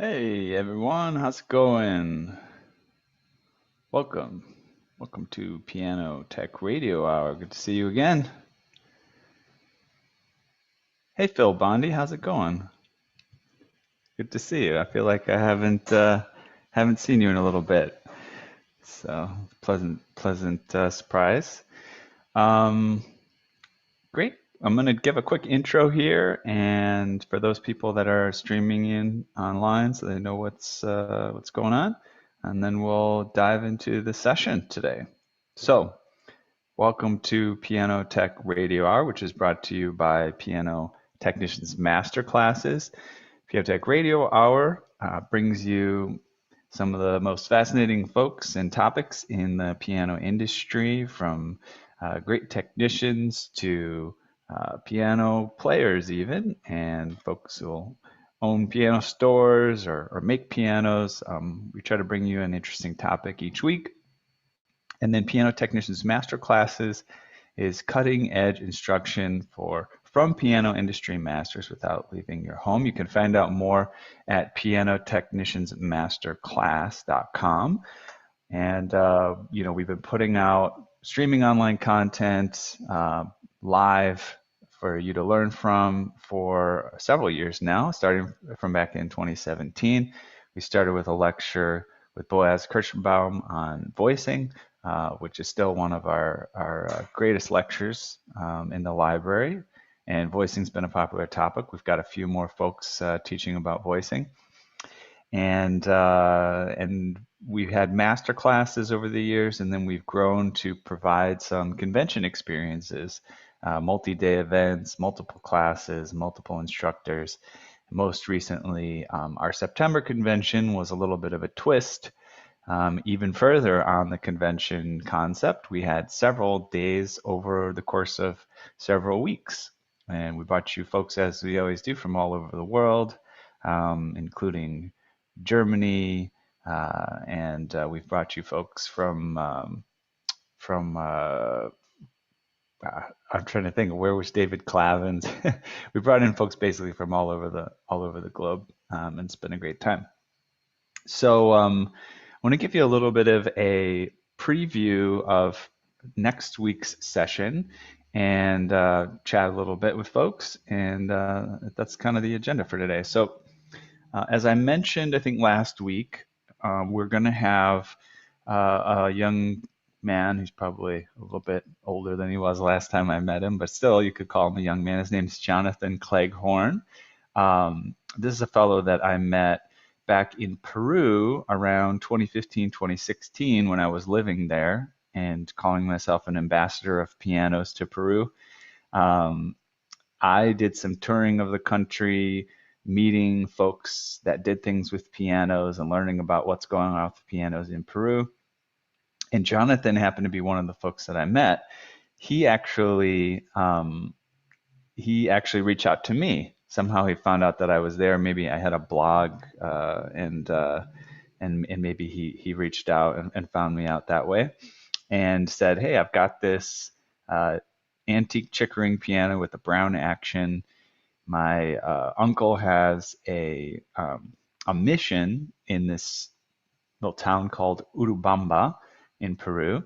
Hey everyone, how's it going? Welcome. Welcome to Piano Tech Radio Hour. Good to see you again. Hey Phil Bondi, how's it going? Good to see you. I feel like I haven't seen you in a little bit. So, pleasant surprise. Um, Great. I'm going to give a quick intro here, and for those people that are streaming in online, so they know what's going on, and then we'll dive into the session today. So, welcome to Piano Tech Radio Hour, which is brought to you by Piano Technicians Masterclasses. Piano Tech Radio Hour brings you some of the most fascinating folks and topics in the piano industry, from great technicians to piano players, even, and folks who own piano stores or make pianos. We try to bring you an interesting topic each week. And then Piano Technicians Masterclasses is cutting edge instruction from piano industry masters without leaving your home. You can find out more at pianotechniciansmasterclass.com. And we've been putting out streaming online content live for you to learn from for several years now, starting from back in 2017. We started with a lecture with Boaz Kirschenbaum on voicing, which is still one of our greatest lectures in the library. And voicing's been a popular topic. We've got a few more folks teaching about voicing. And we've had master classes over the years, and then we've grown to provide some convention experiences, multi-day events, multiple classes, multiple instructors. Most recently, our September convention was a little bit of a twist. Even further on the convention concept, we had several days over the course of several weeks. And we brought you folks, as we always do, from all over the world, including Germany, and we've brought you folks from I'm trying to think, where was David Clavins? We brought in folks basically from all over the globe, and it's been a great time. So I want to give you a little bit of a preview of next week's session and chat a little bit with folks, and that's kind of the agenda for today. So as I mentioned, I think last week, we're going to have a young man who's probably a little bit older than he was last time I met him, but still, you could call him a young man. His name's Jonathan Cleghorn. This is a fellow that I met back in Peru around 2015, 2016, when I was living there and calling myself an ambassador of pianos to Peru. I did some touring of the country, meeting folks that did things with pianos and learning about what's going on with pianos in Peru. And Jonathan happened to be one of the folks that I met. He actually reached out to me. Somehow he found out that I was there. Maybe I had a blog, and maybe he reached out and found me out that way, and said, "Hey, I've got this antique Chickering piano with a brown action. My uncle has a mission in this little town called Urubamba in Peru,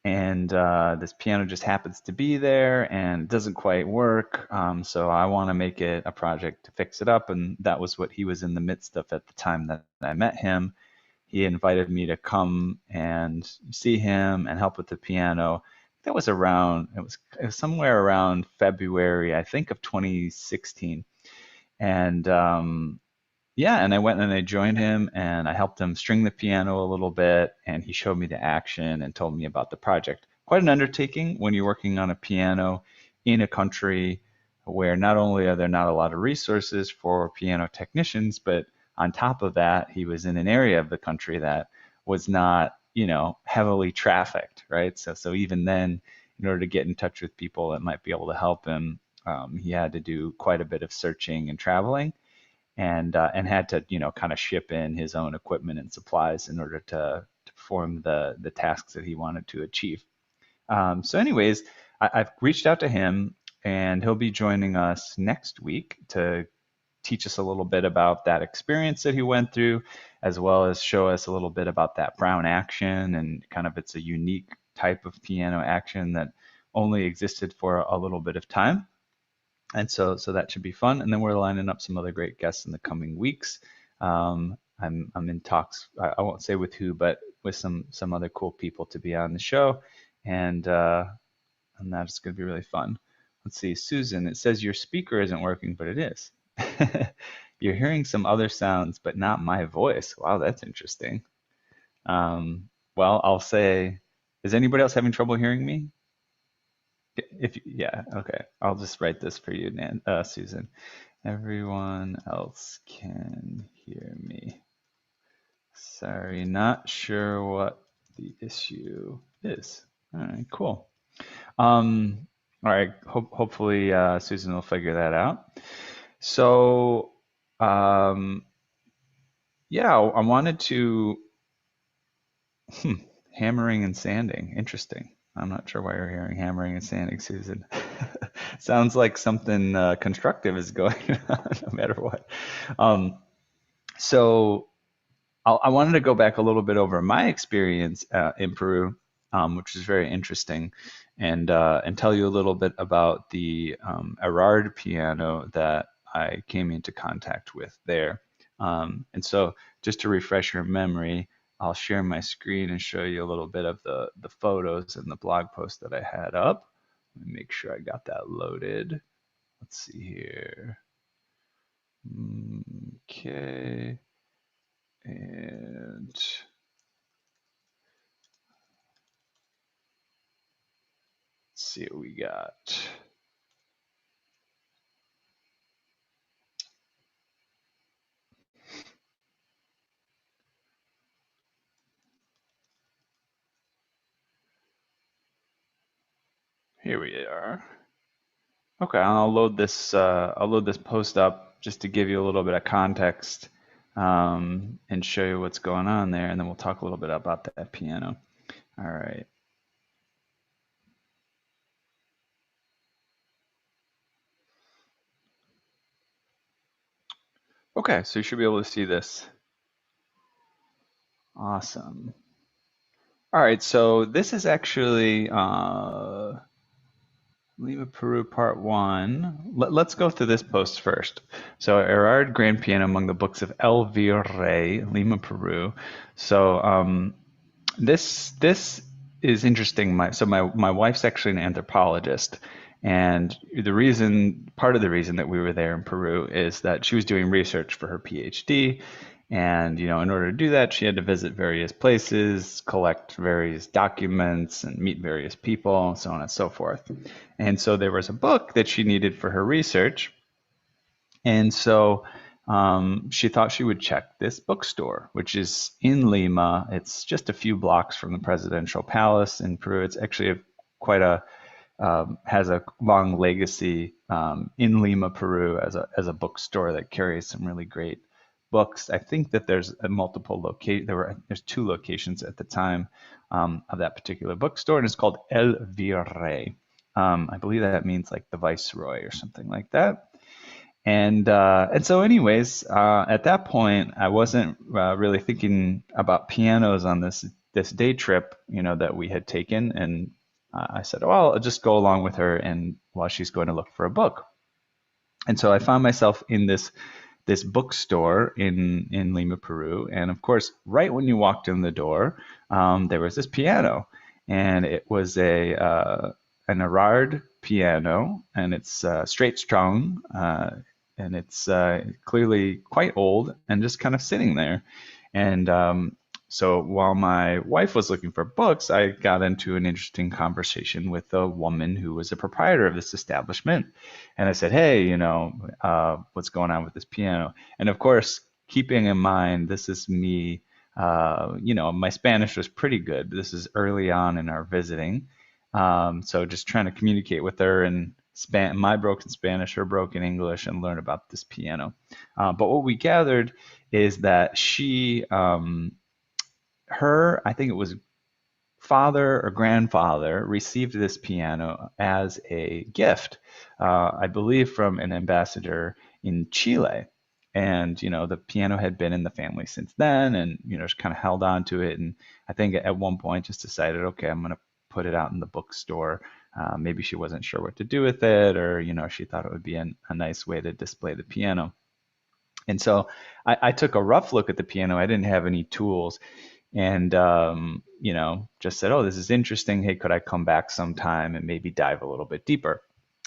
and this piano just happens to be there and it doesn't quite work. So I want to make it a project to fix it up." And that was what he was in the midst of at the time that I met him. He invited me to come and see him and help with the piano. That was it was somewhere around February, I think, of 2016. And yeah, and I went and I joined him and I helped him string the piano a little bit, and he showed me the action and told me about the project. Quite an undertaking when you're working on a piano in a country where not only are there not a lot of resources for piano technicians, but on top of that, he was in an area of the country that was not, heavily trafficked, right? So even then, in order to get in touch with people that might be able to help him, he had to do quite a bit of searching and traveling, and had to kind of ship in his own equipment and supplies in order to perform the tasks that he wanted to achieve. So anyways, I've reached out to him, and he'll be joining us next week to teach us a little bit about that experience that he went through, as well as show us a little bit about that Brown action and kind of it's a unique type of piano action that only existed for a little bit of time. And so that should be fun. And then we're lining up some other great guests in the coming weeks. I'm in talks. I won't say with who, but with some other cool people to be on the show, and that's going to be really fun. Let's see, Susan. It says your speaker isn't working, but it is. You're hearing some other sounds, but not my voice. Wow, that's interesting. Well, I'll say, is anybody else having trouble hearing me? If yeah, okay. I'll just write this for you, Susan. Everyone else can hear me. Sorry, not sure what the issue is. All right, cool. All right, hopefully Susan will figure that out. So, yeah, I wanted to hammering and sanding. Interesting. I'm not sure why you're hearing hammering and sanding, Susan. Sounds like something constructive is going on, no matter what. So I wanted to go back a little bit over my experience in Peru, which is very interesting, and tell you a little bit about the Erard piano that I came into contact with there. And so, just to refresh your memory, I'll share my screen and show you a little bit of the photos and the blog post that I had up. Let me make sure I got that loaded. Let's see here. Okay. And let's see what we got. Here we are. Okay, I'll load this. I'll load this post up just to give you a little bit of context and show you what's going on there, and then we'll talk a little bit about that piano. All right. Okay, so you should be able to see this. Awesome. All right, so this is actually Lima, Peru, Part 1. Let's go through this post first. So, Erard Grand Piano among the books of El Virrey, Lima, Peru. So, this is interesting. My wife's actually an anthropologist, and part of the reason that we were there in Peru is that she was doing research for her PhD, and in order to do that, she had to visit various places, collect various documents, and meet various people, so on and so forth. And so there was a book that she needed for her research, and so she thought she would check this bookstore, which is in Lima. It's just a few blocks from the presidential palace in Peru. It's actually quite a has a long legacy in Lima, Peru, as a bookstore that carries some really great books. I think that there's a multiple locate. There's two locations at the time of that particular bookstore, and it's called El Virrey. I believe that means like the viceroy or something like that. And so, anyways, at that point, I wasn't really thinking about pianos on this day trip, that we had taken. And I said, well, I'll just go along with her, and while she's going to look for a book. And so I found myself in this bookstore in Lima, Peru, and of course, right when you walked in the door, there was this piano, and it was an Erard piano, and it's straight strung. And it's clearly quite old and just kind of sitting there. And so while my wife was looking for books, I got into an interesting conversation with a woman who was a proprietor of this establishment. And I said, hey, what's going on with this piano? And of course, keeping in mind, this is me, my Spanish was pretty good. This is early on in our visiting. So just trying to communicate with her and my broken Spanish, her broken English, and learn about this piano. But what we gathered is that I think it was father or grandfather, received this piano as a gift, I believe from an ambassador in Chile. And, the piano had been in the family since then, and, just kind of held on to it. And I think at one point just decided, okay, I'm going to put it out in the bookstore. Maybe she wasn't sure what to do with it, or, she thought it would be a nice way to display the piano. And so I took a rough look at the piano. I didn't have any tools, and just said, "Oh, this is interesting. Hey, could I come back sometime and maybe dive a little bit deeper?"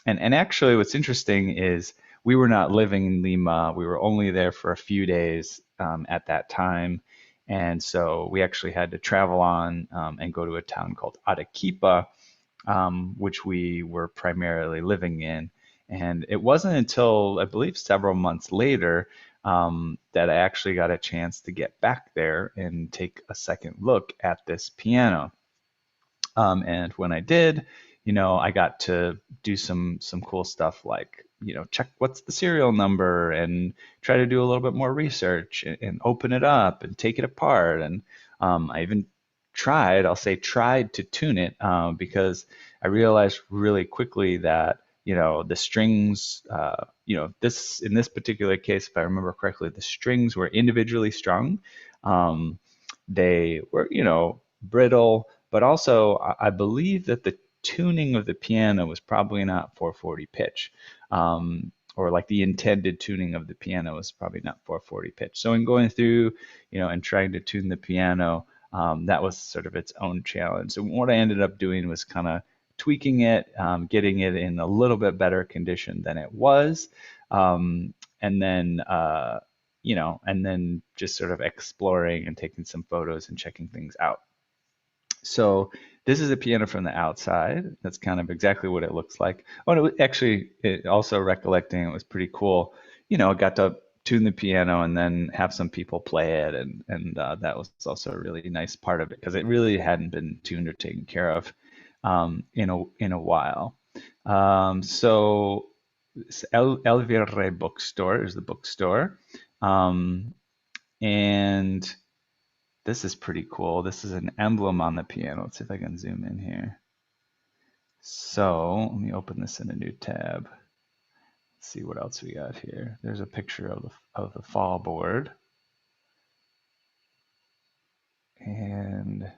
And actually, what's interesting is we were not living in Lima. We were only there for a few days at that time, and so we actually had to travel on and go to a town called Arequipa, which we were primarily living in. And it wasn't until, I believe, several months later that I actually got a chance to get back there and take a second look at this piano. And when I did, I got to do some cool stuff like, check what's the serial number and try to do a little bit more research and open it up and take it apart. And I even I'll say tried to tune it because I realized really quickly that, the strings, this in this particular case, if I remember correctly, the strings were individually strung. Um, they were, brittle, but also I believe that the tuning of the piano was probably not 440 pitch, or like the intended tuning of the piano was probably not 440 pitch. So in going through, and trying to tune the piano, that was sort of its own challenge. So what I ended up doing was kind of tweaking it, getting it in a little bit better condition than it was, and then and then just sort of exploring and taking some photos and checking things out. So this is a piano from the outside. That's kind of exactly what it looks like. Oh, and also recollecting, it was pretty cool. I got to tune the piano and then have some people play it, and that was also a really nice part of it because it really hadn't been tuned or taken care of in a while. So El Virrey Bookstore is the bookstore, um, and this is pretty cool. This is an emblem on the piano. Let's see if I can zoom in here. So let me open this in a new tab. Let's see what else we got here. There's a picture of the fall board. And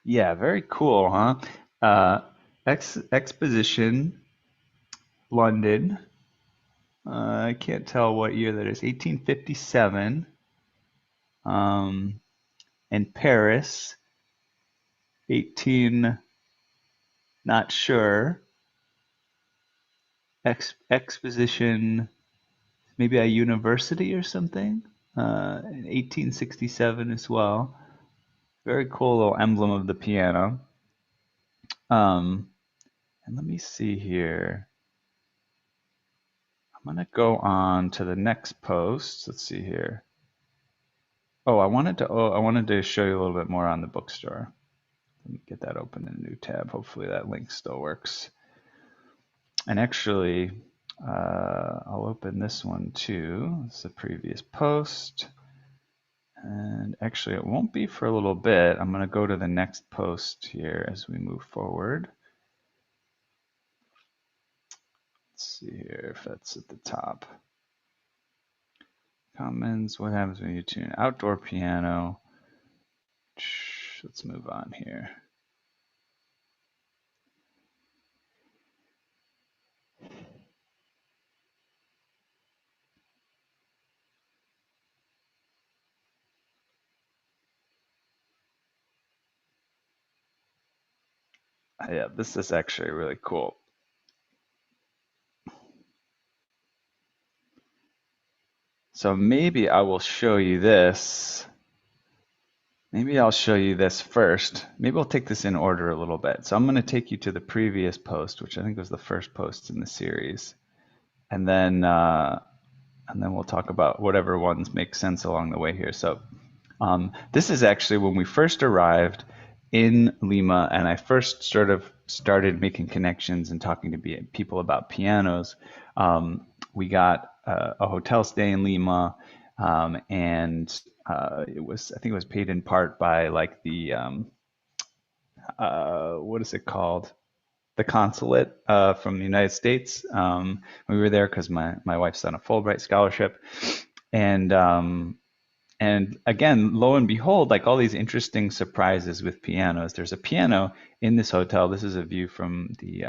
yeah, very cool, huh? Exposition, London. I can't tell what year that is. 1857. And Paris, 18, not sure. Exposition, maybe a university or something, in 1867 as well. Very cool little emblem of the piano. And let me see here. I'm going to go on to the next post. Let's see here. I wanted to show you a little bit more on the bookstore. Let me get that open in a new tab. Hopefully that link still works. And actually, I'll open this one too. It's the previous post. And actually, it won't be for a little bit. I'm going to go to the next post here as we move forward. Let's see here if that's at the top. Comments, what happens when you tune outdoor piano? Let's move on here. Yeah, this is actually really cool. So maybe I will show you this. Maybe I'll show you this first. Maybe I'll take this in order a little bit. So I'm going to take you to the previous post, which I think was the first post in the series. And then we'll talk about whatever ones make sense along the way here. So this is actually when we first arrived in Lima, and I first sort of started making connections and talking to people about pianos. We got a hotel stay in Lima, and I think it was paid in part by like the what is it called? the consulate from the United States. We were there because my wife's on a Fulbright scholarship, and and again, lo and behold, like all these interesting surprises with pianos. There's a piano in this hotel. This is a view from the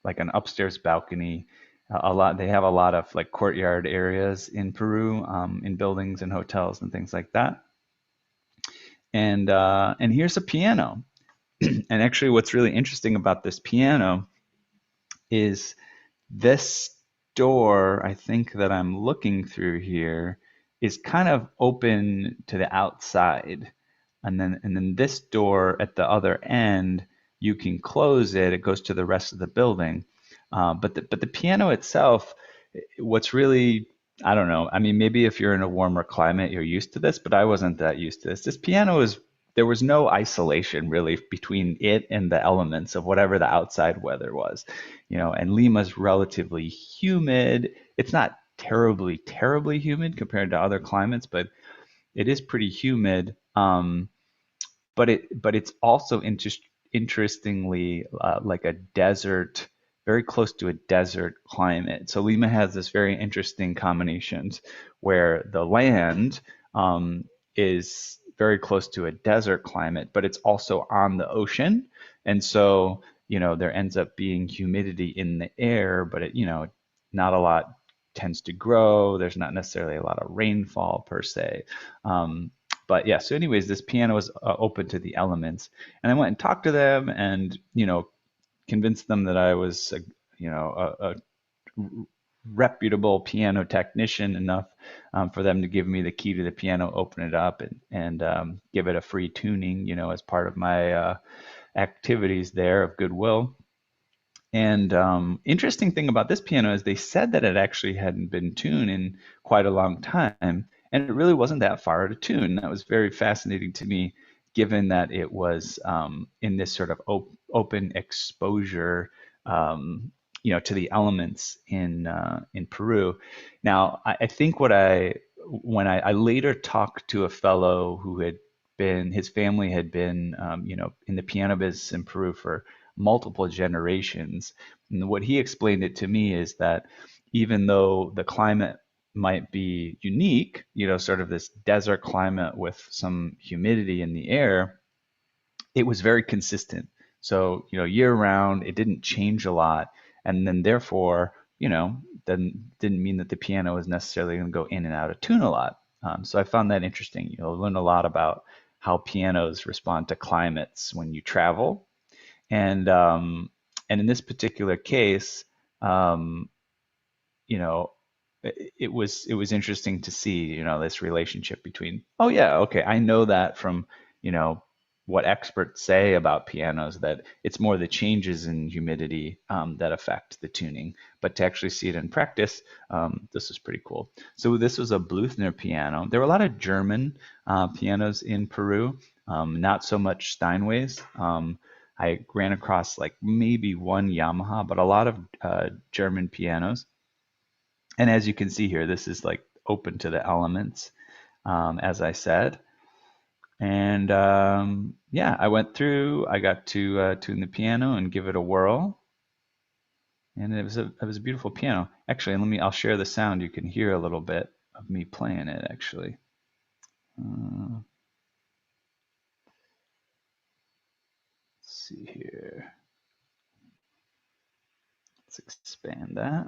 like an upstairs balcony. A lot they have a lot of like courtyard areas in Peru, in buildings and hotels and things like that. And here's a piano. And actually, what's really interesting about this piano is this door, I think that I'm looking through here, is kind of open to the outside. And then this door at the other end, you can close it. It goes to the rest of the building. But the piano itself, what's really, I don't know. I mean, maybe if you're in a warmer climate, you're used to this, but I wasn't that used to this. This piano is, there was no isolation really between it and the elements of whatever the outside weather was. And Lima's relatively humid. It's not terribly, terribly humid compared to other climates, but it is pretty humid. But it's also interestingly like a desert, very close to a desert climate. So Lima has this very interesting combinations where the land is very close to a desert climate, but it's also on the ocean, and so there ends up being humidity in the air, but not a lot tends to grow. There's not necessarily a lot of rainfall per se. But yeah, so anyways, this piano was open to the elements, and I went and talked to them, and convinced them that I was a reputable piano technician enough for them to give me the key to the piano, open it up, and give it a free tuning, as part of my activities there of goodwill. And interesting thing about this piano is they said that it actually hadn't been tuned in quite a long time, and it really wasn't that far to tune. That was very fascinating to me, given that it was in this sort of open exposure, to the elements in Peru. Now, I think when I later talked to a fellow who had been, his family had been, in the piano business in Peru for multiple generations. And what he explained it to me is that even though the climate might be unique, sort of this desert climate with some humidity in the air, it was very consistent. So, year round, it didn't change a lot. And then therefore, then didn't mean that the piano was necessarily going to go in and out of tune a lot. So I found that interesting. You'll learn a lot about how pianos respond to climates when you travel, and in this particular case, um, you know, it was interesting to see, this relationship between, oh yeah, okay, I know that from, you know, what experts say about pianos, that it's more the changes in humidity that affect the tuning. But to actually see it in practice, this is pretty cool. So this was a Bluthner piano. There were a lot of German pianos in Peru, not so much Steinways. I ran across like maybe one Yamaha, but a lot of German pianos. And as you can see here, this is like open to the elements, as I said. And yeah, I went through, I got to tune the piano and give it a whirl. And it was a beautiful piano. Actually, I'll share the sound. You can hear a little bit of me playing it actually. Let's see here. Let's expand that.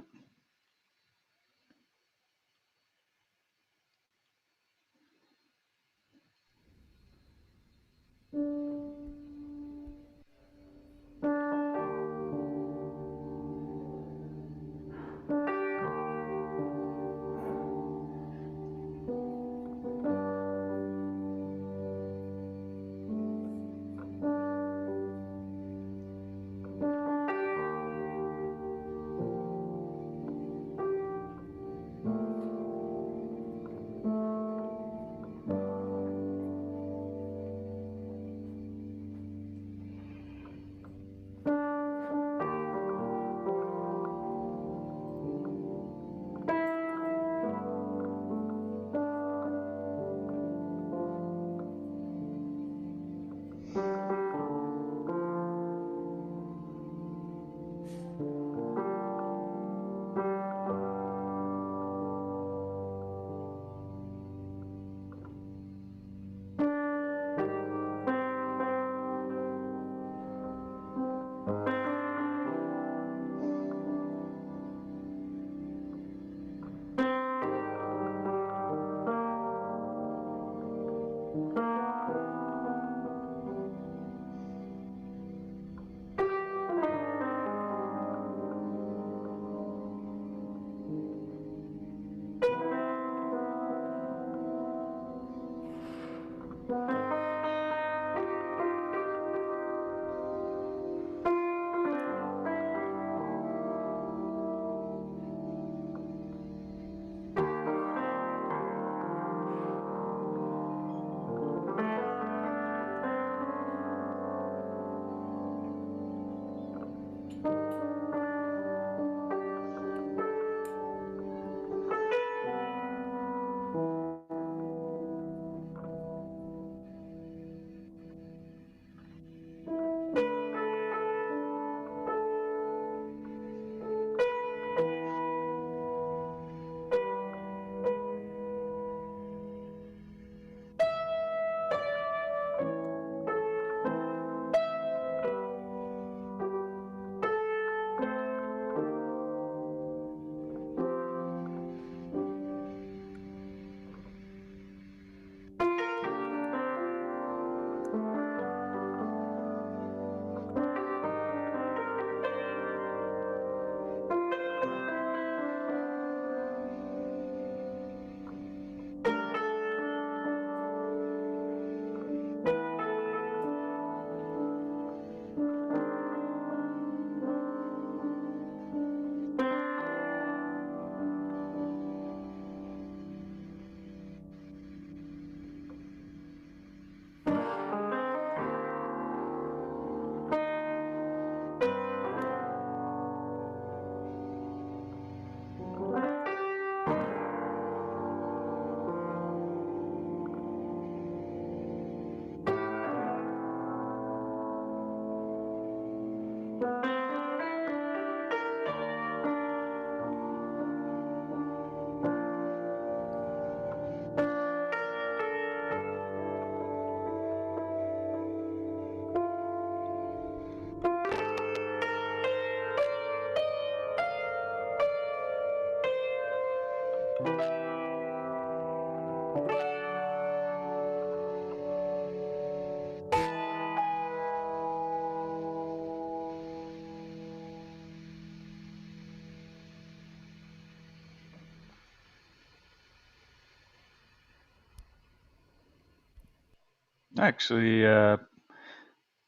Actually,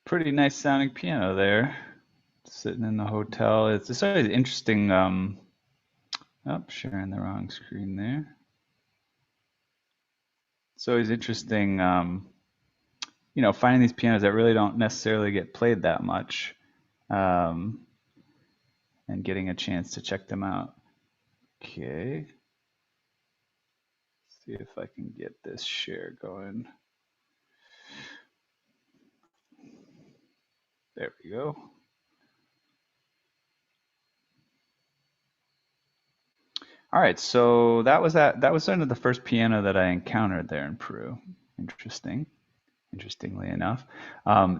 pretty nice sounding piano there, sitting in the hotel. It's always interesting. Oh, sharing the wrong screen there. It's always interesting, finding these pianos that really don't necessarily get played that much, um, and getting a chance to check them out. Okay, see if I can get this share going. There we go. All right, so that was sort of the first piano that I encountered there in Peru. Interesting. Interestingly enough,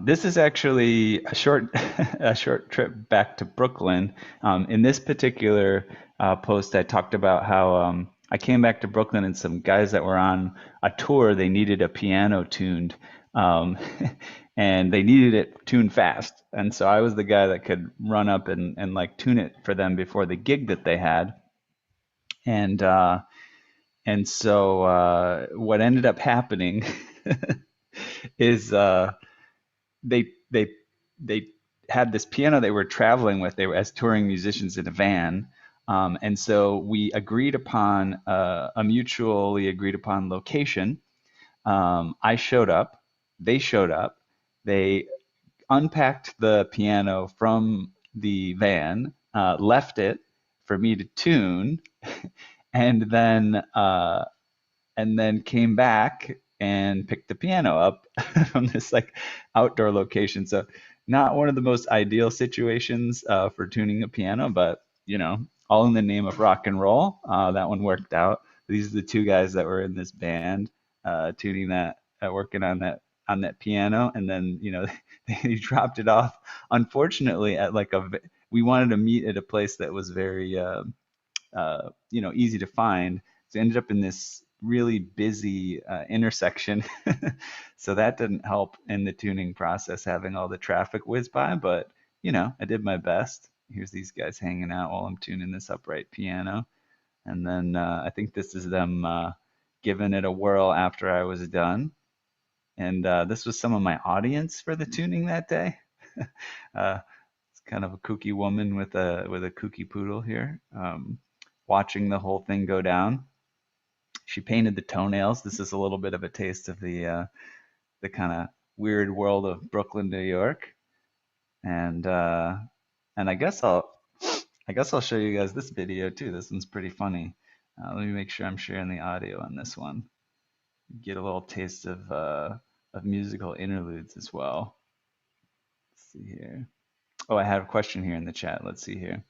this is actually a short a short trip back to Brooklyn. In this particular post, I talked about how I came back to Brooklyn and some guys that were on a tour, they needed a piano tuned, um, and they needed it tuned fast. And so I was the guy that could run up and like tune it for them before the gig that they had. And what ended up happening is they they had this piano they were traveling with. They were as touring musicians in a van, and so we agreed upon a mutually agreed upon location. I showed up. They showed up. They unpacked the piano from the van, left it for me to tune, and then came back and picked the piano up from this like outdoor location. So not one of the most ideal situations for tuning a piano, but all in the name of rock and roll. That one worked out. These are the two guys that were in this band tuning that, working on that piano, and then they dropped it off. Unfortunately, at like we wanted to meet at a place that was very easy to find. So I ended up in this really busy intersection. So that didn't help in the tuning process, having all the traffic whiz by, but I did my best. Here's these guys hanging out while I'm tuning this upright piano. And then I think this is them giving it a whirl after I was done. And this was some of my audience for the tuning that day. uh, it's kind of a kooky woman with a kooky poodle here, watching the whole thing go down. She painted the toenails. This is a little bit of a taste of the kind of weird world of Brooklyn, New York. And I guess I'll show you guys this video too. This one's pretty funny. Let me make sure I'm sharing the audio on this one. Get a little taste of musical interludes as well. Let's see here. Oh, I have a question here in the chat. Let's see here.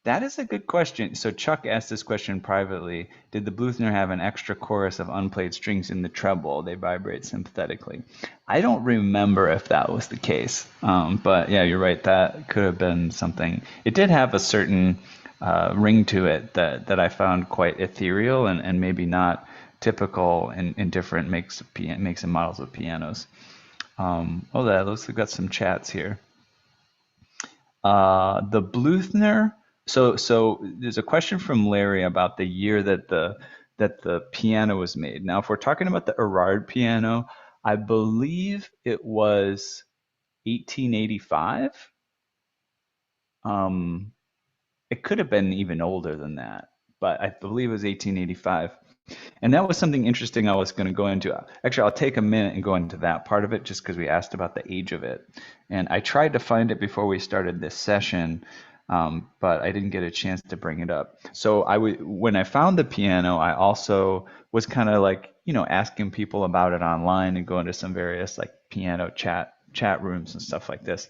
That is a good question. So Chuck asked this question privately. Did the Bluthner have an extra chorus of unplayed strings in the treble? They vibrate sympathetically. I don't remember if that was the case. But yeah, you're right. That could have been something. It did have a certain ring to it that I found quite ethereal and maybe not typical in different makes and models of pianos. That looks like we've got some chats here. The Bluthner. So there's a question from Larry about the year that the piano was made. Now, if we're talking about the Erard piano, I believe it was 1885. It could have been even older than that, but I believe it was 1885. And that was something interesting I was going to go into. Actually, I'll take a minute and go into that part of it just because we asked about the age of it. And I tried to find it before we started this session, but I didn't get a chance to bring it up. So when I found the piano, I also was kind of like, asking people about it online and going to some various like piano chat rooms and stuff like this.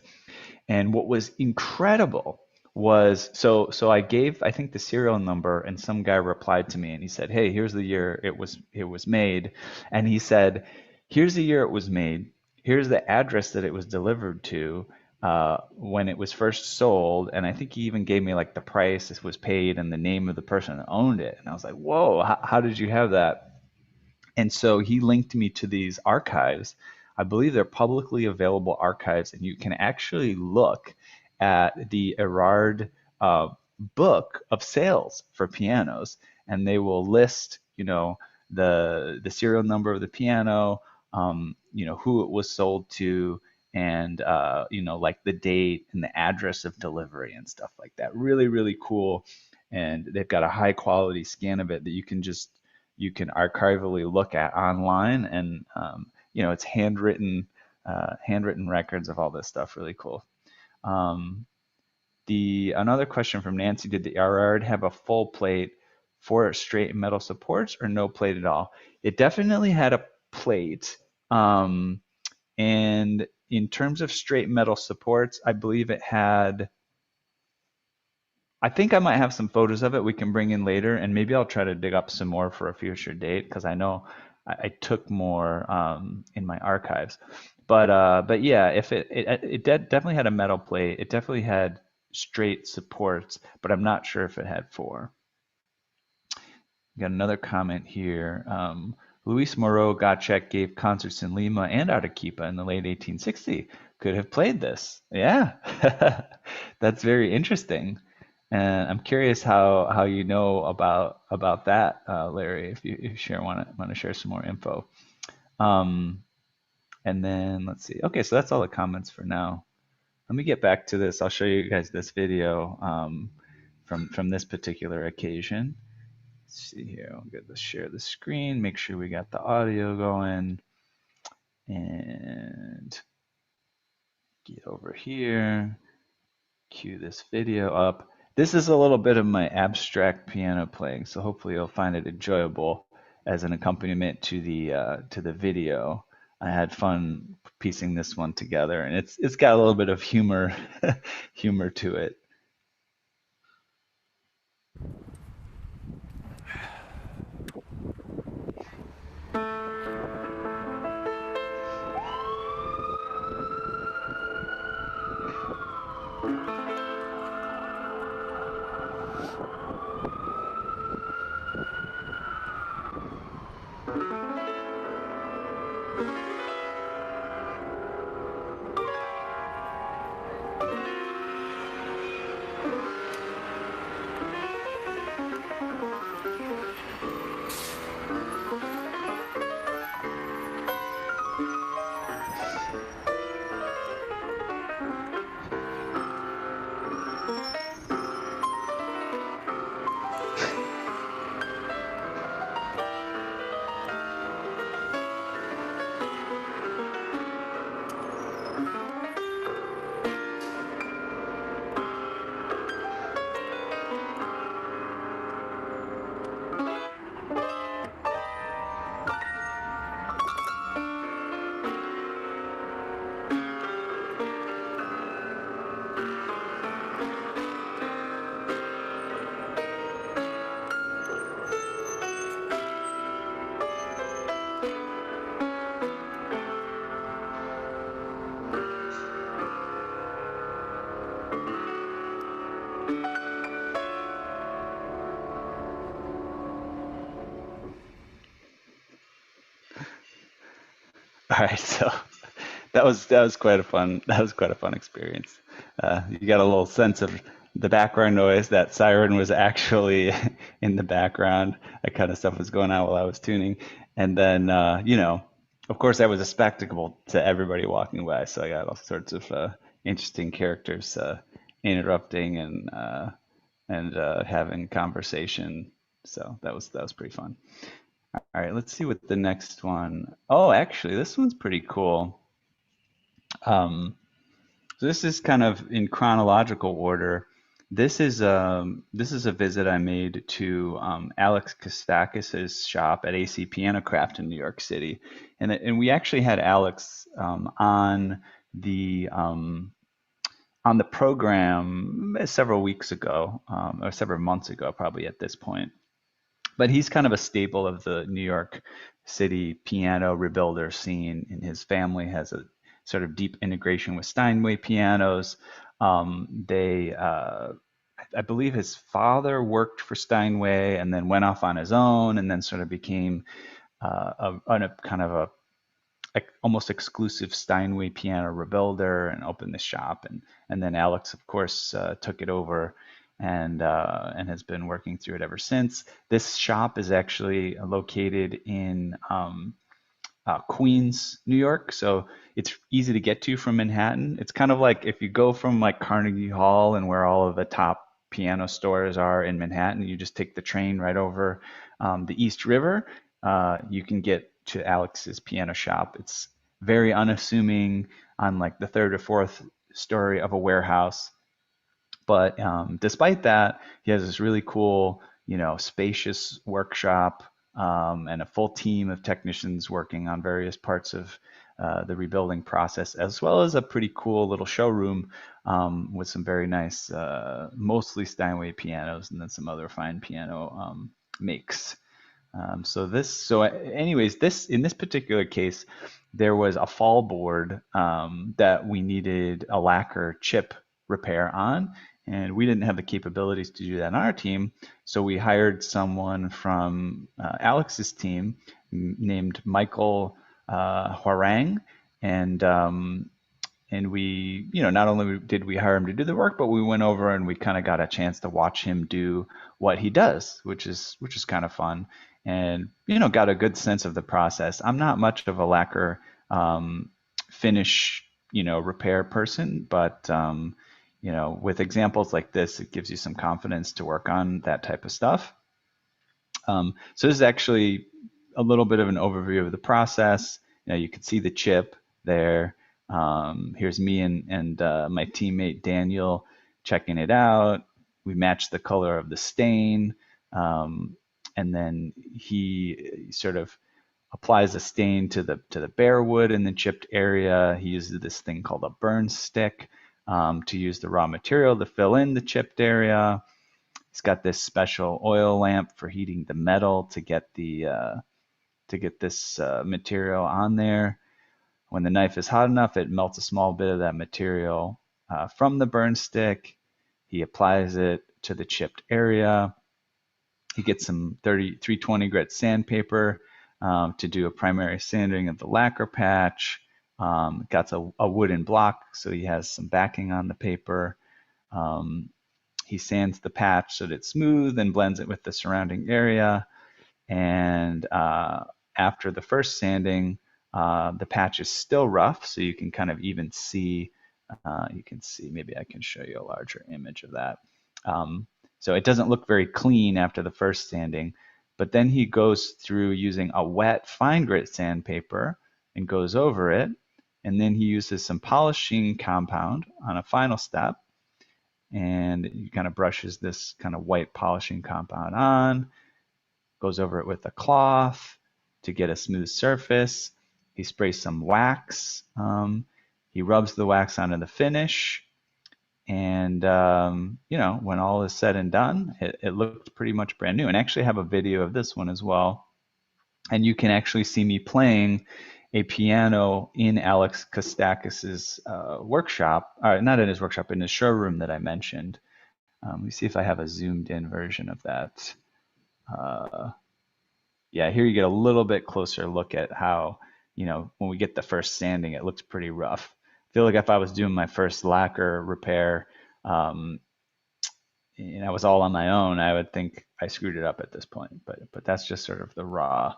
And what was incredible was so I gave I think the serial number, and some guy replied to me and he said, "Hey, here's the year it was made," and he said, "Here's the year it was made. Here's the address that it was delivered to when it was first sold," and I think he even gave me like the price it was paid and the name of the person that owned it. And I was like, "Whoa, how did you have that?" And so he linked me to these archives. I believe they're publicly available archives, and you can actually look at the Erard book of sales for pianos, and they will list, the serial number of the piano, who it was sold to, and like the date and the address of delivery and stuff like that. Really, really cool. And they've got a high quality scan of it that you can archivally look at online, and it's handwritten records of all this stuff. Really cool. Another question from Nancy: did the Erard have a full plate for straight metal supports or no plate at all? It definitely had a plate, and in terms of straight metal supports, I believe it had. I think I might have some photos of it we can bring in later, and maybe I'll try to dig up some more for a future date because I know I took more in my archives. But yeah, if it definitely had a metal plate. It definitely had straight supports, but I'm not sure if it had four. Got another comment here. Luis Moreau Gotchek gave concerts in Lima and Arequipa in the late 1860s. Could have played this. Yeah, that's very interesting. And I'm curious how you know about that, Larry. If you want to share some more info. And then let's see. Okay, so that's all the comments for now. Let me get back to this. I'll show you guys this video from this particular occasion. Let's see here. I'll get to share the screen. Make sure we got the audio going. And get over here. Cue this video up. This is a little bit of my abstract piano playing, so hopefully you'll find it enjoyable as an accompaniment to the video. I had fun piecing this one together, and it's got a little bit of humor to it. All right, so that was quite a fun experience. You got a little sense of the background noise. That siren was actually in the background. That kind of stuff was going on while I was tuning, and then of course, that was a spectacle to everybody walking by. So I got all sorts of interesting characters interrupting and having conversation. So that was pretty fun. All right, let's see what the next one. Oh, actually, this one's pretty cool. Um, so this is kind of in chronological order. This is a visit I made to Alex Kostakis's shop at AC Piano Craft in New York City, and we actually had Alex the um, on the program several weeks ago, or several months ago, probably at this point. But he's kind of a staple of the New York City piano rebuilder scene, and his family has a sort of deep integration with Steinway pianos. I believe his father worked for Steinway and then went off on his own, and then sort of became a kind of a almost exclusive Steinway piano rebuilder and opened the shop. And then Alex, of course, took it over and has been working through it ever since. This shop is actually located in Queens, New York, so it's easy to get to from Manhattan. It's kind of like if you go from like Carnegie Hall and where all of the top piano stores are in Manhattan, you just take the train right over the East River. You can get to Alex's piano shop. It's very unassuming on like the third or fourth story of a warehouse. But despite that, he has this really cool, spacious workshop and a full team of technicians working on various parts of the rebuilding process, as well as a pretty cool little showroom with some very nice, mostly Steinway pianos and then some other fine piano makes. Anyways, this in this particular case, there was a fall board that we needed a lacquer chip repair on, and we didn't have the capabilities to do that on our team. So we hired someone from Alex's team named Michael Huarang, and we, not only did we hire him to do the work, but we went over and we kind of got a chance to watch him do what he does, which is kind of fun, and got a good sense of the process. I'm not much of a lacquer finish, repair person, but with examples like this, it gives you some confidence to work on that type of stuff. So this is actually a little bit of an overview of the process. You can see the chip there. Here's me and my teammate Daniel checking it out. We matched the color of the stain, and then he sort of applies a stain to the bare wood in the chipped area. He uses this thing called a burn stick to use the raw material to fill in the chipped area. He's got this special oil lamp for heating the metal to get this material on there. When the knife is hot enough, it melts a small bit of that material from the burn stick. He applies it to the chipped area. He gets some 320 grit sandpaper to do a primary sanding of the lacquer patch. Got a wooden block, so he has some backing on the paper. He sands the patch so that it's smooth and blends it with the surrounding area. And after the first sanding, the patch is still rough, so you can kind of even see, maybe I can show you a larger image of that. So it doesn't look very clean after the first sanding, but then he goes through using a wet fine grit sandpaper and goes over it. And then he uses some polishing compound on a final step. And he kind of brushes this kind of white polishing compound on, goes over it with a cloth to get a smooth surface. He sprays some wax. He rubs the wax onto the finish. And, when all is said and done, it looked pretty much brand new. And I actually have a video of this one as well. And you can actually see me playing a piano in Alex Kostakis's workshop, not in his workshop, in his showroom that I mentioned. Let me see if I have a zoomed in version of that. Yeah, here you get a little bit closer look at how, when we get the first sanding, it looks pretty rough. I feel like if I was doing my first lacquer repair, and I was all on my own, I would think I screwed it up at this point. But that's just sort of the raw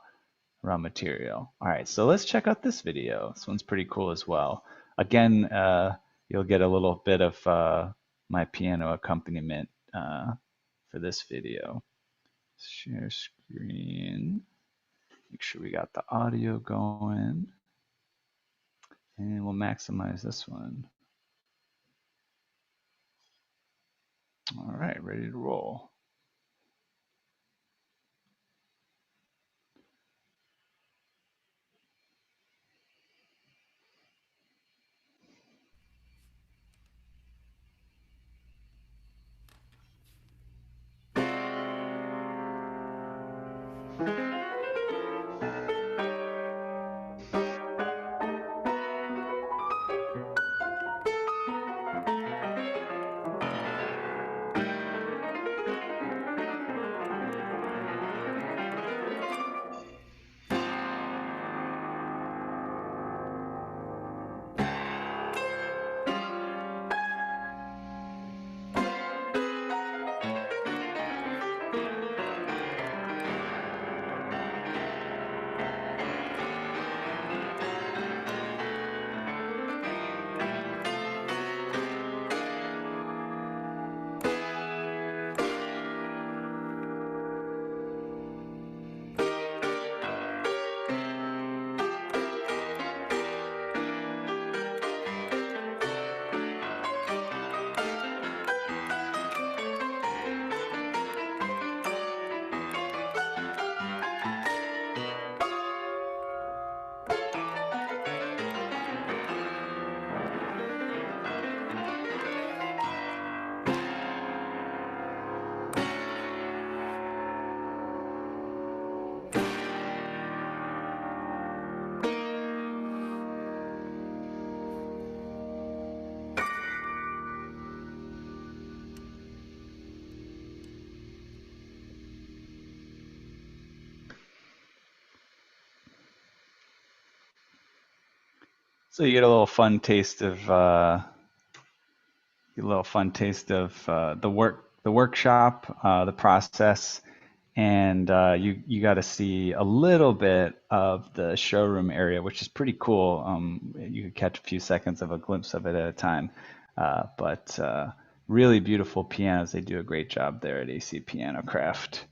material. All right, so let's check out this video. This one's pretty cool as well. Again, you'll get a little bit of my piano accompaniment for this video. Share screen. Make sure we got the audio going. And we'll maximize this one. All right, ready to roll. So you get a little fun taste of the workshop, the process, and you got to see a little bit of the showroom area, which is pretty cool. You could catch a few seconds of a glimpse of it at a time, but really beautiful pianos. They do a great job there at AC Piano Craft.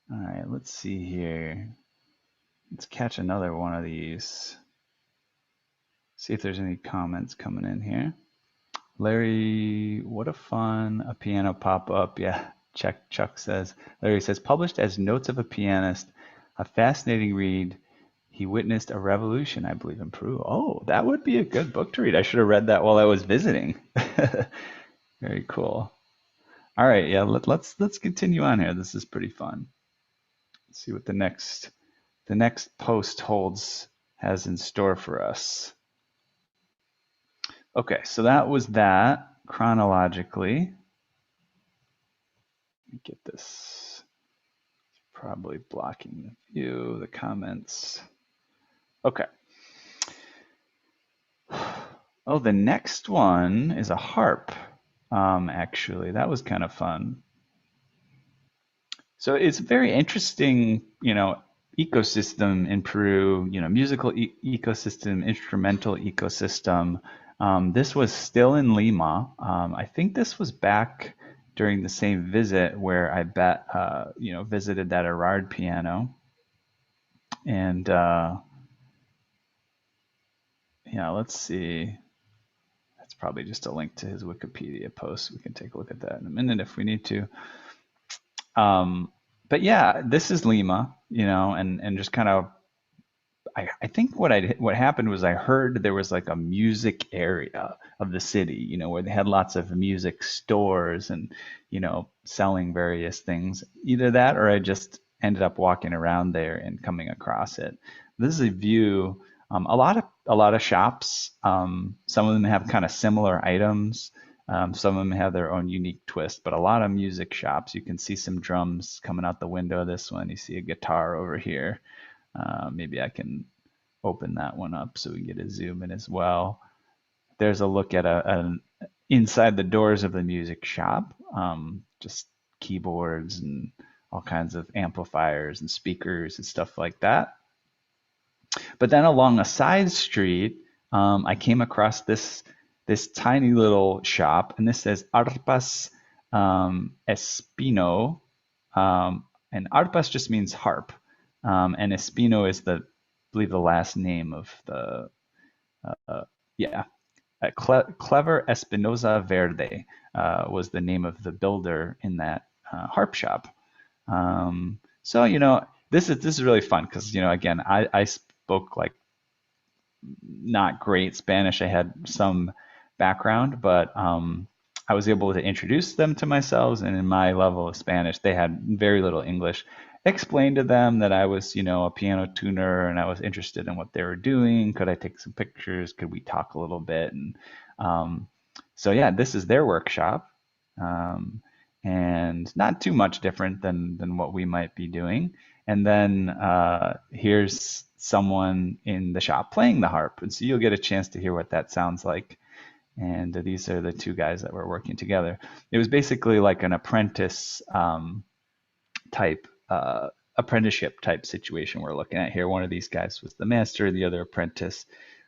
All right, let's see here. Let's catch another one of these. See if there's any comments coming in here. Larry, what a fun, a piano pop-up. Yeah, Chuck says. Larry says, published as Notes of a Pianist, a fascinating read. He witnessed a revolution, I believe, in Peru. Oh, that would be a good book to read. I should have read that while I was visiting. Very cool. All right, yeah, let's continue on here. This is pretty fun. Let's see what the next post has in store for us. Okay, so that was that chronologically. Let me get this probably blocking the view, the comments. Okay. Oh, the next one is a harp. Actually, that was kind of fun. So it's a very interesting, ecosystem in Peru, musical ecosystem, instrumental ecosystem. This was still in Lima. I think this was back during the same visit where I visited that Erard piano. And yeah, let's see. That's probably just a link to his Wikipedia post. We can take a look at that in a minute if we need to. But yeah, this is Lima, and just kind of I think what happened was I heard there was like a music area of the city, where they had lots of music stores and, selling various things. Either that or I just ended up walking around there and coming across it. This is a view, a lot of shops. Some of them have kind of similar items. Some of them have their own unique twist, but a lot of music shops. You can see some drums coming out the window of this one. You see a guitar over here. Maybe I can open that one up so we get a zoom in as well. There's a look at inside the doors of the music shop, just keyboards and all kinds of amplifiers and speakers and stuff like that. But then along a side street, I came across this tiny little shop, and this says Arpas Espino, and Arpas just means harp, and Espino is I believe the last name of the yeah. Clever Espinosa Verde was the name of the builder in that harp shop. So this is really fun because again I spoke like not great Spanish. I had some background, but I was able to introduce them to myself. And in my level of Spanish, they had very little English. Explained to them that I was, a piano tuner and I was interested in what they were doing. Could I take some pictures? Could we talk a little bit? And so, yeah, this is their workshop. And not too much different than what we might be doing. And then here's someone in the shop playing the harp. And so you'll get a chance to hear what that sounds like. And these are the two guys that were working together. It was basically like an type, apprenticeship type situation we're looking at here. One of these guys was the master, the other apprentice.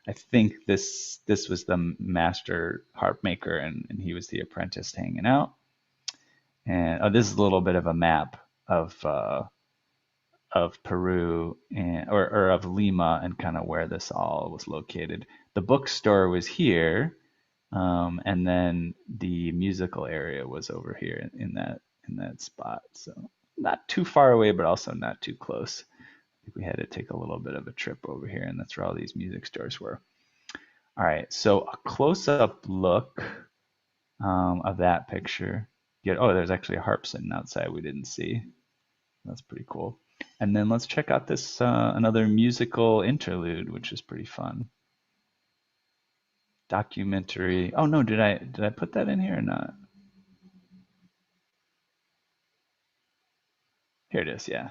I think this was the master harp maker, and he was the apprentice hanging out. And this is a little bit of a map of Peru or of Lima and kind of where this all was located. The bookstore was here, and then the musical area was over here in that spot. So not too far away, but also not too close. I think we had to take a little bit of a trip over here, and that's where all these music stores were. All right, so a close-up look of that picture. There's actually a harp sitting outside we didn't see. That's pretty cool. And then let's check out this another musical interlude, which is pretty fun. Documentary. Oh no, did I put that in here or not? Here it is, yeah.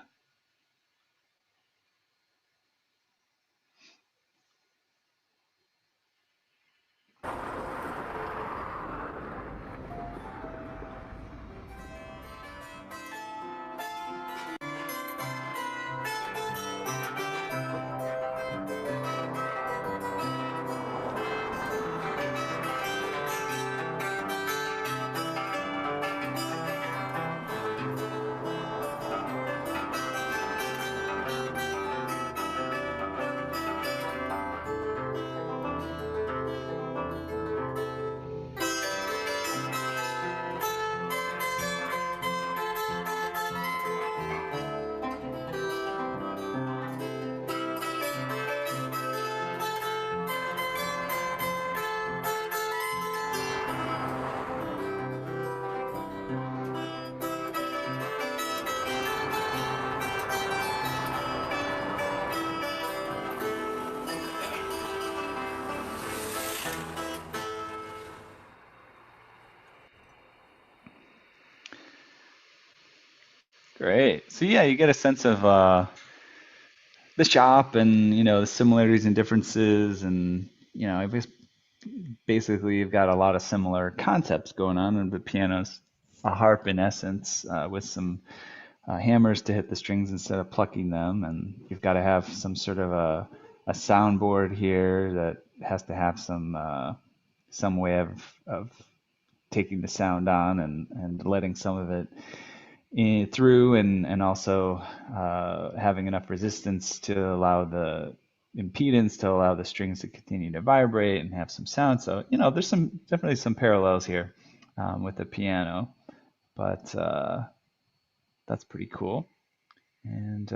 Great. So yeah, you get a sense of the shop and the similarities and differences, and it was basically you've got a lot of similar concepts going on, and the piano's a harp in essence, with some hammers to hit the strings instead of plucking them, and you've got to have some sort of a soundboard here that has to have some way of taking the sound on and letting some of it through, and also having enough resistance to allow the impedance to allow the strings to continue to vibrate and have some sound. So there's definitely some parallels here with the piano, but that's pretty cool. And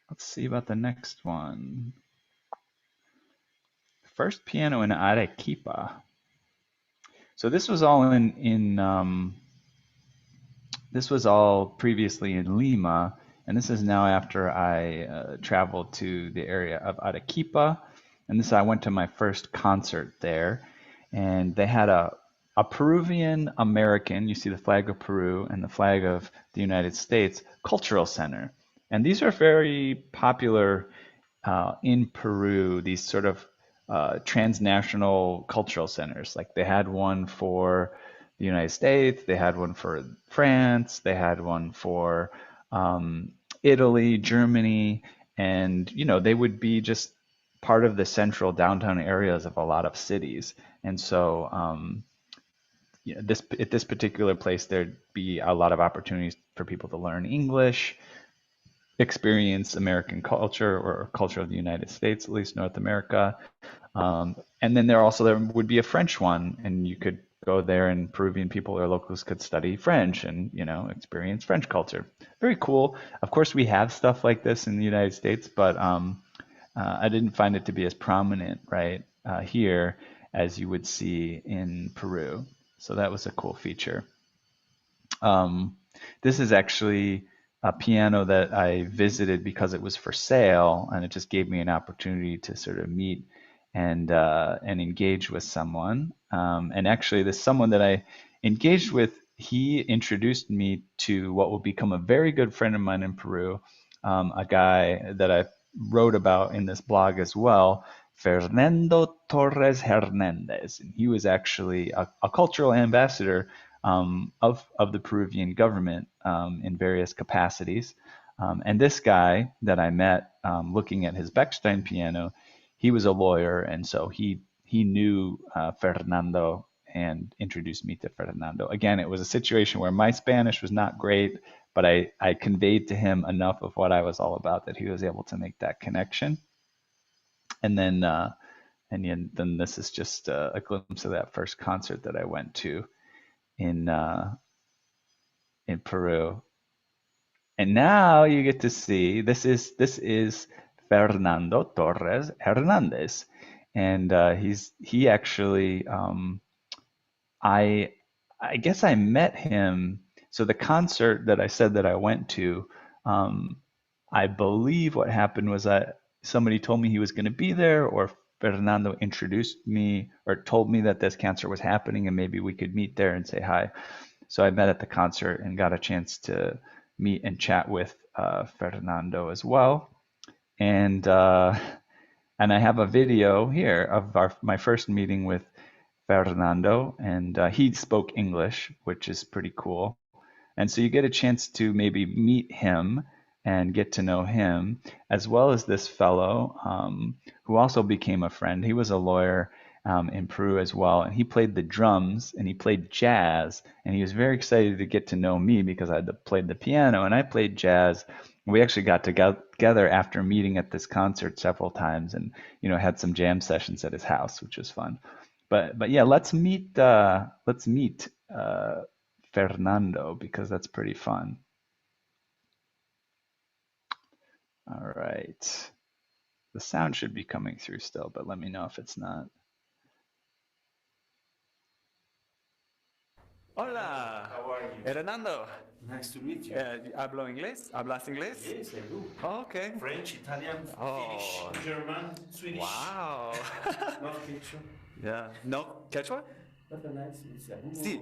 let's see about the next one. First piano in Arequipa. So this was all this was all previously in Lima, and this is now after I traveled to the area of Arequipa, and this I went to my first concert there, and they had a Peruvian American, you see the flag of Peru and the flag of the United States, cultural center. And these are very popular in Peru, these sort of transnational cultural centers. Like they had one for the United States, they had one for France, they had one for Italy, Germany, and they would be just part of the central downtown areas of a lot of cities. And so this at this particular place, there'd be a lot of opportunities for people to learn English, experience American culture or culture of the United States, at least North America. And then there would be a French one, and you could go there, and Peruvian people or locals could study French and experience French culture. Very cool. Of course, we have stuff like this in the United States, but I didn't find it to be as prominent right here as you would see in Peru. So that was a cool feature. Um, this is actually a piano that I visited because it was for sale, and it just gave me an opportunity to sort of meet and engage with someone. And actually, this someone that I engaged with, he introduced me to what will become a very good friend of mine in Peru, a guy that I wrote about in this blog as well, Fernando Torres Hernandez. And he was actually a cultural ambassador of the Peruvian government in various capacities. And this guy that I met, looking at his Bechstein piano, he was a lawyer, and so he knew Fernando and introduced me to Fernando. Again, it was a situation where my Spanish was not great, but I conveyed to him enough of what I was all about that he was able to make that connection. And then this is just a glimpse of that first concert that I went to in in Peru. And now you get to see this is Fernando Torres Hernandez, and he actually I I guess I met him. So the concert that I said that I went to, um, I believe what happened was that somebody told me he was going to be there, or Fernando introduced me or told me that this concert was happening and maybe we could meet there and say hi. So I met at the concert and got a chance to meet and chat with Fernando as well. And and I have a video here of my first meeting with Fernando, and he spoke English, which is pretty cool. And so you get a chance to maybe meet him and get to know him, as well as this fellow who also became a friend. He was a lawyer in Peru as well, and he played the drums and he played jazz. And he was very excited to get to know me because I played the piano and I played jazz. We actually got together after meeting at this concert several times, and had some jam sessions at his house, which was fun. But yeah, let's meet Fernando, because that's pretty fun. All right. The sound should be coming through still, but let me know if it's not. Hola, How are you? Fernando. Nice to meet you. ¿Hablo inglés? ¿Hablas inglés? Yes, I do. Oh, okay. French, Italian, Finnish, Oh, German, Swedish. wow. Not Quechua. Yeah. No, Quechua? What a nice it's a See,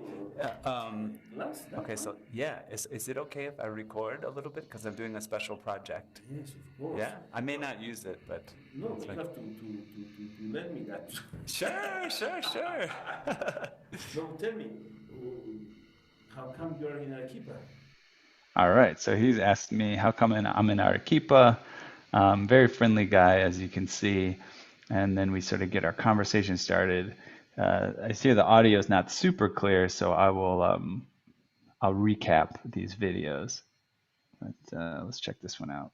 glass, that okay, one? so yeah, is it okay if I record a little bit because I'm doing a special project? Yes, of course. Yeah, I may not use it, but No, it's but you fine. have to let me that. Sure, sure, sure. No, tell me, how come you're in Arequipa? All right, so he's asked me how come I'm in Arequipa. Very friendly guy, as you can see. And then we sort of get our conversation started. I see the audio is not super clear, so I'll recap these videos. But let's check this one out.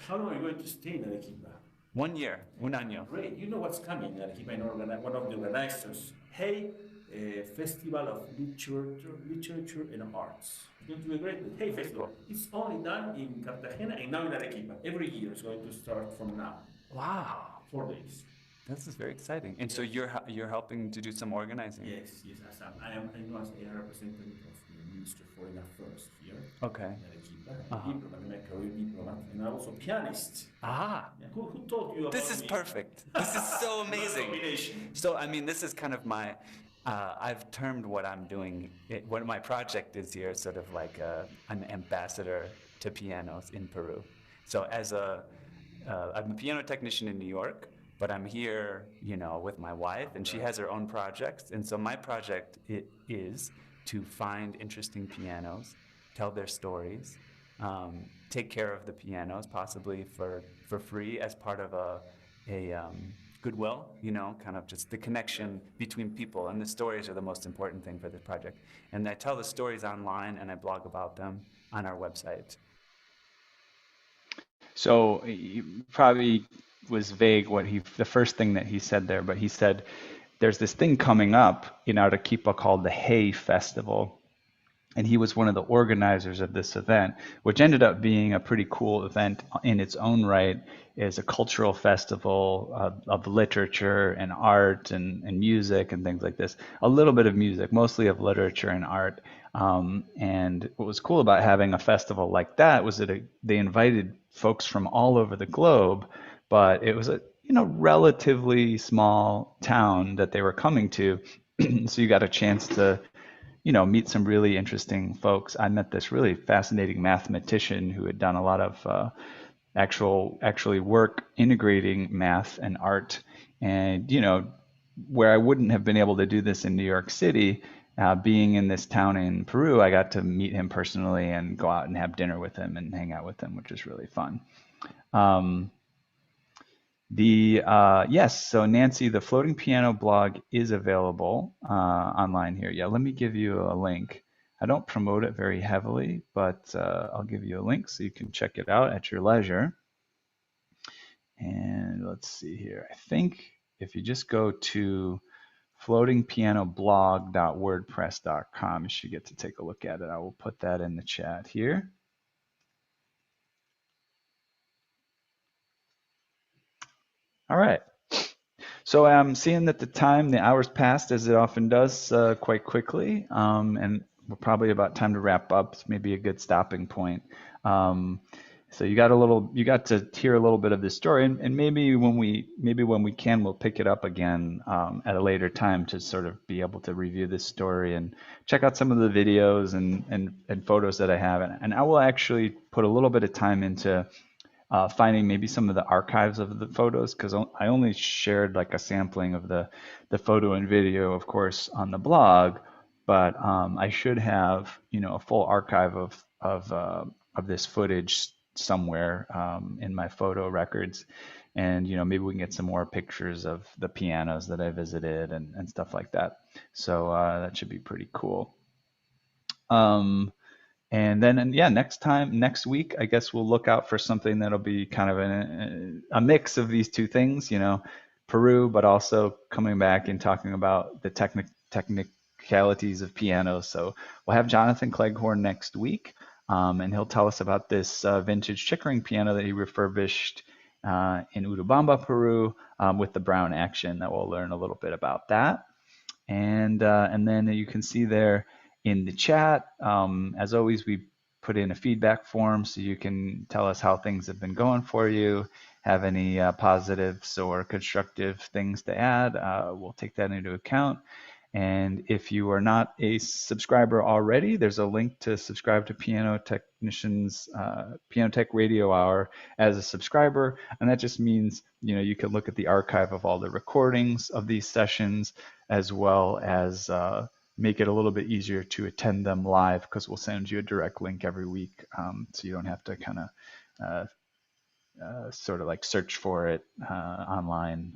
How long are you going to stay in Arequipa? 1 year, un año. Great. You know what's coming in Arequipa, one of the organizers. Hey, Festival of Literature and Arts. It's going to be great. Hey, Festival. Cool. It's only done in Cartagena and now in Arequipa. Every year it's going to start from now. Wow, 4 days. this is very exciting. And so you're helping to do some organizing. Yes, yes. I know as a representative of the Ministry of Foreign Affairs here Okay. in Arequipa. I'm a diplomat, I'm a career diplomat, and I'm also a pianist. Ah, Yeah. Who told you about this is me? perfect. This is so amazing. Combination. So, I mean, this is kind of my, I've termed what I'm doing, what my project is here, sort of like an ambassador to pianos in Peru. So, I'm a piano technician in New York, but I'm here, with my wife, and she has her own projects. And so, my project is to find interesting pianos, tell their stories, take care of the pianos, possibly for free as part of a goodwill, kind of just the connection between people. And the stories are the most important thing for this project. And I tell the stories online and I blog about them on our website. So he probably was vague the first thing that he said there, but he said there's this thing coming up in Arequipa called the Hay Festival. And he was one of the organizers of this event, which ended up being a pretty cool event in its own right. Is a cultural festival of literature and art and music and things like this. A little bit of music, mostly of literature and art. And what was cool about having a festival like that was that they invited folks from all over the globe, but it was a relatively small town that they were coming to, so you got a chance to meet some really interesting folks. I met this really fascinating mathematician who had done a lot of actually work integrating math and art. And, where I wouldn't have been able to do this in New York City, being in this town in Peru, I got to meet him personally and go out and have dinner with him and hang out with him, which is really fun. Um, yes, so Nancy, the floating piano blog is available online here. Yeah, let me give you a link. I don't promote it very heavily, but I'll give you a link so you can check it out at your leisure. And let's see here. I think if you just go to floatingpianoblog.wordpress.com, you should get to take a look at it. I will put that in the chat here. All right. So I'm seeing that the hours passed as it often does quite quickly, and we're probably about time to wrap up. It's maybe a good stopping point. Um, so you got to hear a little bit of this story, and maybe when we can, we'll pick it up again at a later time to sort of be able to review this story and check out some of the videos and photos that I have, and I will actually put a little bit of time into finding maybe some of the archives of the photos because I only shared like a sampling of the photo and video, of course, on the blog, but I should have a full archive of this footage somewhere in my photo records, and maybe we can get some more pictures of the pianos that I visited and stuff like that. So that should be pretty cool. And then, and yeah, next week, I guess we'll look out for something that'll be kind of a mix of these two things, Peru, but also coming back and talking about the technicalities of piano. So we'll have Jonathan Cleghorn next week, and he'll tell us about this vintage Chickering piano that he refurbished in Urubamba, Peru, with the Brown action. That we'll learn a little bit about that. And then you can see there in the chat, as always, we put in a feedback form so you can tell us how things have been going for you, have any positives or constructive things to add. We'll take that into account. And if you are not a subscriber already, there's a link to subscribe to Piano Technicians Piano Tech Radio Hour as a subscriber, and that just means you can look at the archive of all the recordings of these sessions, as well as make it a little bit easier to attend them live, because we'll send you a direct link every week, so you don't have to kind of sort of like search for it online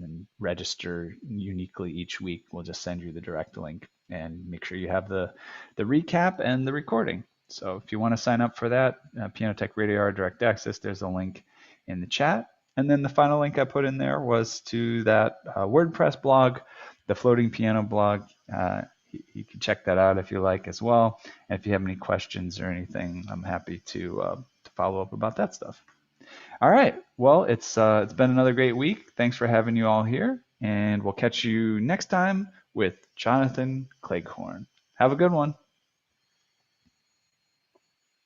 and register uniquely each week. We'll just send you the direct link and make sure you have the recap and the recording. So if you want to sign up for that, Piano Tech Radio Hour Direct Access, there's a link in the chat. And then the final link I put in there was to that WordPress blog, the Floating Piano blog. You can check that out if you like as well. And if you have any questions or anything, I'm happy to follow up about that stuff. All right. Well, it's been another great week. Thanks for having you all here, and we'll catch you next time with Jonathan Cleghorn. Have a good one.